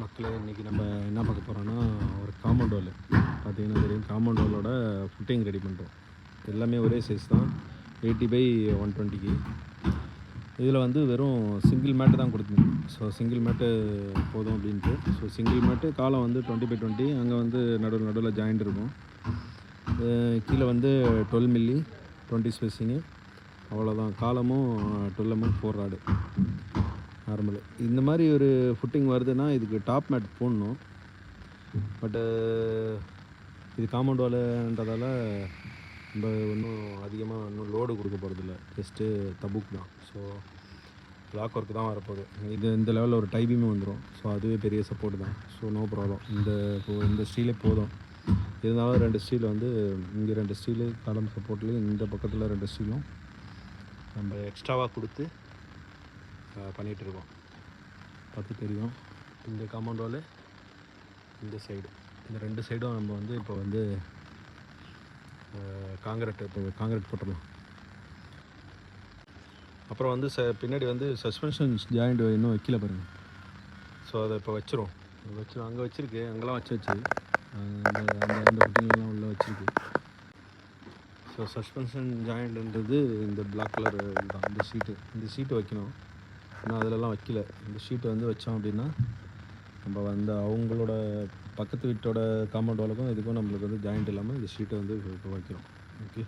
மக்களே, இன்றைக்கி நம்ம என்ன பார்க்க போகிறோன்னா, ஒரு காம்பவுண்ட் வால் பார்த்தீங்கன்னா தெரியும். காம்பவுண்ட் வாலோட ஃபுட்டிங் ரெடி பண்ணுறோம். எல்லாமே ஒரே சைஸ் தான், 80/120க்கு. இதில் வந்து வெறும் சிங்கிள் மேட்டு தான் கொடுத்துருந்தோம். ஸோ சிங்கிள் மேட்டு போதும் அப்படின்ட்டு. ஸோ சிங்கிள் மேட்டு காலம் வந்து 20/20. அங்கே வந்து நடுவில் ஜாயிண்ட் இருக்கும். கீழே வந்து 12 மில்லி 20 ஸ்பேஸிங்கு, அவ்வளோதான். காலமும் 12 mm 4 ராடு நார்மலு. இந்த மாதிரி ஒரு ஃபுட்டிங் வருதுன்னா இதுக்கு டாப் மேட் போடணும். பட்டு இது காம்பவுண்ட் வாலுன்றதால நம்ம இன்னும் அதிகமாக இன்னும் லோடு கொடுக்க போகிறதில்ல, ஜஸ்ட்டு தபுக் தான். ஸோ லாக் ஒர்க்கு தான் வரப்போகுது. இந்த லெவலில் ஒரு டைபிங்கும் வந்துடும். ஸோ அதுவே பெரிய சப்போர்ட் தான். So no problem. இந்த ஸ்டீலே போதும். இருந்தாலும் 2 ஸ்டீல் வந்து இங்கே 2 ஸ்டீலு காலம் சப்போர்ட்லேயும், இந்த பக்கத்தில் 2 ஸ்டீலும் நம்ம எக்ஸ்ட்ராவாக கொடுத்து பண்ணிகிட்ருக்கோம். பார்த்து தெரியும். இந்த காம்பவுண்ட் வாலு, இந்த சைடு, இந்த 2 சைடும் நம்ம வந்து இப்போ வந்து காங்கிரீட் போட்டுடலாம். அப்புறம் வந்து பின்னாடி வந்து சஸ்பென்ஷன் ஜாயிண்ட் இன்னும் வைக்கல பாருங்கள். ஸோ அதை இப்போ வச்சிரும். அங்கே வச்சுருக்கு, அங்கெல்லாம் வச்சு அந்த ஃபுட்டிங்லாம் உள்ளே வச்சுருக்கு. ஸோ சஸ்பென்ஷன் ஜாயிண்ட்ன்றது இந்த பிளாக் கலர் தான். இந்த ஷீட்டு வைக்கணும். ஆனால் அதிலலாம் வைக்கல. இந்த ஷீட்டை வந்து வச்சோம் அப்படின்னா நம்ம வந்து அவங்களோட பக்கத்து வீட்டோட காம்பவுண்ட் வாலுக்கும் இதுக்கும் நம்மளுக்கு வந்து ஜாயிண்ட் இல்லாமல் இந்த ஷீட்டை வந்து வைக்கிறோம். ஓகே.